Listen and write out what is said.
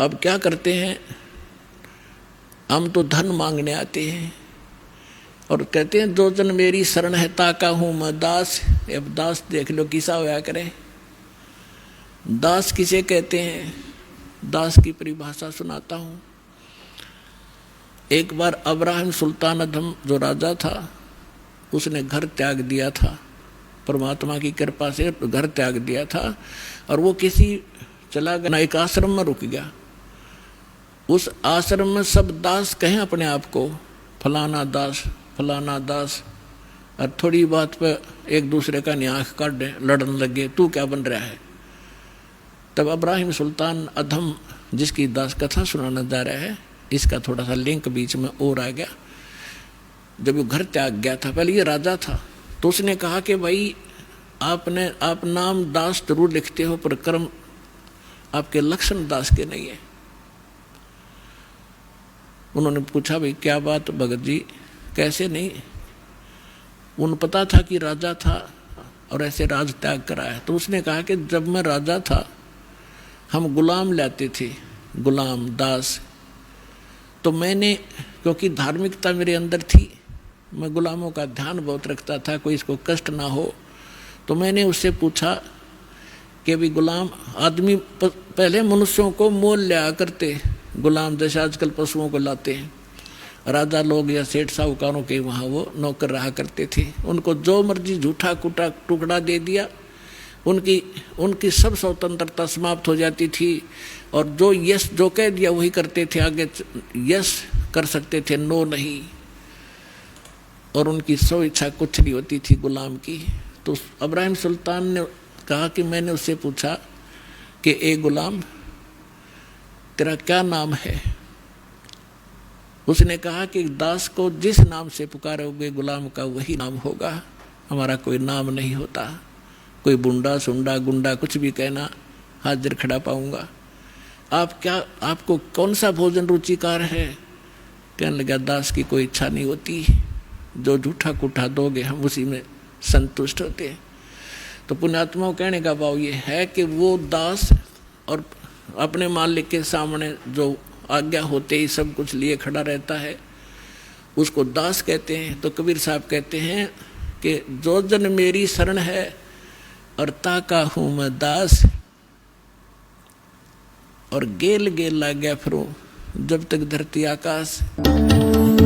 अब क्या करते हैं, हम तो धन मांगने आते हैं और कहते हैं जो जन मेरी शरण है ताका हूं मैं दास। अब दास देख लो किसा होया करे। दास किसे कहते हैं, दास की परिभाषा सुनाता हूं। एक बार अब्राहम सुल्तान अधम जो राजा था, उसने घर त्याग दिया था, परमात्मा की कृपा से घर त्याग दिया था और वो किसी चला गया, एक आश्रम में रुक गया। उस आश्रम में सब दास कहें अपने आप को, फलाना दास फलाना दास, और थोड़ी बात पर एक दूसरे का आँख काट दे, लड़ने लगे, तू क्या बन रहा है। तब अब्राहिम सुल्तान अधम जिसकी दास कथा सुनाना जा रहा है, इसका थोड़ा सा लिंक बीच में और आ गया। जब वो घर त्याग गया था, पहले ये राजा था, तो उसने कहा कि भाई आप नाम दास जरूर लिखते हो पर कर्म आपके लक्षण दास के नहीं है। उन्होंने पूछा भाई क्या बात भगत जी, कैसे नहीं। उन पता था कि राजा था और ऐसे राज त्याग कराया। तो उसने कहा कि जब मैं राजा था हम गुलाम लाते थे, गुलाम दास, तो मैंने, क्योंकि धार्मिकता मेरे अंदर थी, मैं गुलामों का ध्यान बहुत रखता था, कोई इसको कष्ट ना हो, तो मैंने उससे पूछा कि भी गुलाम आदमी पहले मनुष्यों को मोल लिया करते, गुलाम जैसे आजकल पशुओं को लाते हैं, राजा लोग या सेठ साहूकारों के वहाँ वो नौकर रहा करते थे, उनको जो मर्जी झूठा कुटा टुकड़ा दे दिया, उनकी सब स्वतंत्रता समाप्त हो जाती थी और जो यस जो कह दिया वही करते थे, आगे यस कर सकते थे, नो नहीं, और उनकी सो इच्छा कुछ नहीं होती थी गुलाम की। तो अब्राहिम सुल्तान ने कहा कि मैंने उससे पूछा कि ए गुलाम तेरा क्या नाम है। उसने कहा कि दास को जिस नाम से पुकारोगे गुलाम का वही नाम होगा, हमारा कोई नाम नहीं होता, कोई बुंडा सुंडा गुंडा कुछ भी कहना हाजिर खड़ा पाऊंगा। आपको कौन सा भोजन रुचिकार है। कहने लगा दास की कोई इच्छा नहीं होती, जो झूठा कुठा दोगे हम उसी में संतुष्ट होते हैं। तो पुण्यात्माओं कहने का भाव ये है कि वो दास और अपने मालिक के सामने जो आज्ञा होते ही सब कुछ लिए खड़ा रहता है, उसको दास कहते हैं। तो कबीर साहब कहते हैं कि जो जन मेरी शरण है और ताका हूं मैं दास, और गेल गेल ला गया फिरूं जब तक धरती आकाश।